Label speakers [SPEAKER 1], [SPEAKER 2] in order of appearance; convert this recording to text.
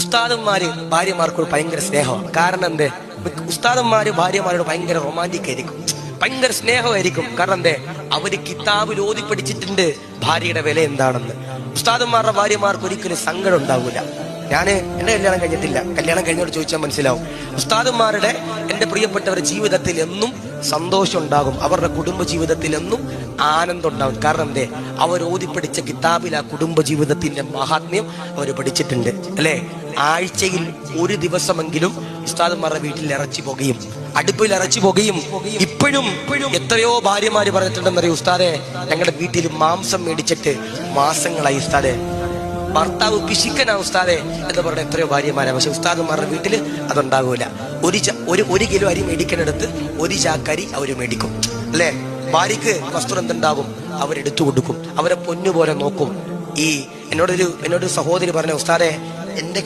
[SPEAKER 1] ഉസ്താദന്മാര് ഭാര്യമാർക്കോട് ഭയങ്കര സ്നേഹമാണ്. കാരണം എന്തേ? ഉസ്താദന്മാര് ഭാര്യമാരോട് ഭയങ്കര റൊമാൻറ്റിക് ആയിരിക്കും, ഭയങ്കര സ്നേഹമായിരിക്കും. കാരണം എന്തേ? അവര് കിതാബിൽ ഓതി പഠിച്ചിട്ടുണ്ട് ഭാര്യയുടെ വില എന്താണെന്ന്. ഉസ്താദന്മാരുടെ ഭാര്യമാർക്ക് ഒരിക്കലും സങ്കടം ഉണ്ടാവില്ല. എന്റെ കല്യാണം കഴിഞ്ഞിട്ടില്ല, കല്യാണം കഴിഞ്ഞോട് ചോദിച്ചാൽ മനസ്സിലാവും. ഉസ്താദന്മാരുടെ, എന്റെ പ്രിയപ്പെട്ടവരുടെ ജീവിതത്തിൽ എന്നും സന്തോഷം ഉണ്ടാകും, അവരുടെ കുടുംബ ജീവിതത്തിൽ എന്നും ആനന്ദം ഉണ്ടാകും. കാരണം എന്തേ? അവർ ഓതിപ്പടിച്ച കിതാബിൽ ആ കുടുംബ ജീവിതത്തിന്റെ മഹാത്മ്യം അവർ പഠിച്ചിട്ടുണ്ട്, അല്ലെ? ആഴ്ചയിൽ ഒരു ദിവസമെങ്കിലും ഉസ്താദന്മാരുടെ വീട്ടിൽ ഇറച്ചി പോകുകയും അടുപ്പിൽ ഇറച്ചി പോകുകയും ഇപ്പോഴും എത്രയോ ഭാര്യമാര് പറഞ്ഞിട്ടുണ്ടെന്നറിയോ, ഉസ്താദെ ഞങ്ങളുടെ വീട്ടിൽ മാംസം മേടിച്ചിട്ട് മാസങ്ങളായി ഉസ്താദെ, ഭർത്താവ് പിശിക്കനാ ഉസ്താദെ എന്ന് പറഞ്ഞ എത്രയോ ഭാര്യമാരാണ്. പക്ഷെ ഉസ്താദന്മാരുടെ വീട്ടിൽ അതുണ്ടാകൂല. ഒരു കിലോ അരി മേടിക്കുന്നിടത്ത് ഒരു ചാക്കരി അവര് മേടിക്കും, അല്ലെ? ഭാര്യക്ക് വസ്ത്രം എന്തുണ്ടാകും അവരെടുത്തു കൊടുക്കും, അവരെ പൊന്നുപോലെ നോക്കും. എന്നോടൊരു സഹോദരി പറഞ്ഞ, ഉസ്താദെ എന്റെ